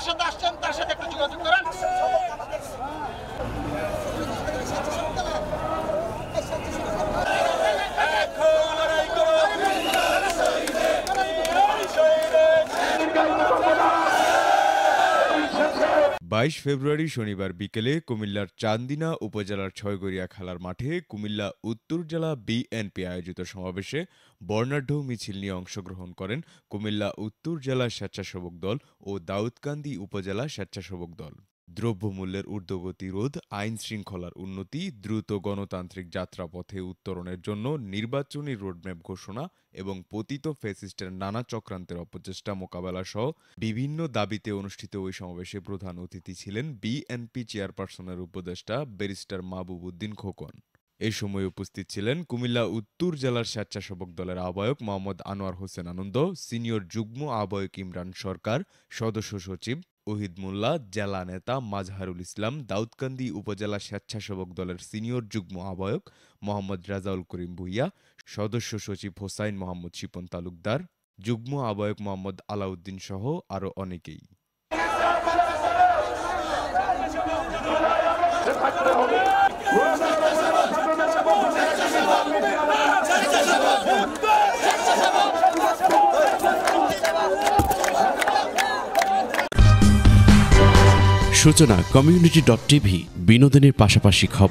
সাথে আসছেন তার সাথে একটু যোগাযোগ করেন। ফেব্রুয়ারি শনিবার বিকেলে কুমিল্লার চান্দিনা উপজেলার ছয়গড়িয়া খেলার মাঠে কুমিল্লা উত্তর জেলা বিএনপি আয়োজিত সমাবেশে বর্ণাঢ্য মিছিল নিয়ে অংশগ্রহণ করেন কুমিল্লা উত্তর জেলা স্বেচ্ছাসেবক দল ও দাউদকান্দি উপজেলা স্বেচ্ছাসেবক দল। দ্রব্যমূল্যের ঊর্ধ্বগতি রোধ, আইন শৃঙ্খলার উন্নতি, দ্রুত গণতান্ত্রিক যাত্রাপথে উত্তরণের জন্য নির্বাচনী রোডম্যাপ ঘোষণা এবং পতিত ফ্যাসিস্টের নানা চক্রান্তের অপচেষ্টা মোকাবেলা সহ বিভিন্ন দাবিতে অনুষ্ঠিত ওই সমাবেশে প্রধান অতিথি ছিলেন বিএনপি চেয়ারপারসনের উপদেষ্টা ব্যারিস্টার মাহবুব উদ্দিন খোকন। এ সময় উপস্থিত ছিলেন কুমিল্লা উত্তর জেলার স্বেচ্ছাসেবক দলের আহ্বায়ক মোহাম্মদ আনোয়ার হোসেন আনন্দ, সিনিয়র যুগ্ম আহ্বায়ক ইমরান সরকার, সদস্য সচিব ওহিদ মোল্লা, জেলা নেতা মাজহারুল ইসলাম, দাউদকান্দি উপজেলা স্বেচ্ছাসেবক দলের সিনিয়র যুগ্ম আহ্বায়ক মোহাম্মদ রাজাউল করিম ভূঁইয়া, সদস্য সচিব হোসাইন মোহাম্মদ শিপন তালুকদার, যুগ্ম আহ্বায়ক মোহাম্মদ আলাউদ্দিন সহ আরও অনেকেই। সূচনা community.tv বিনোদনের পাশাপাশি খবর।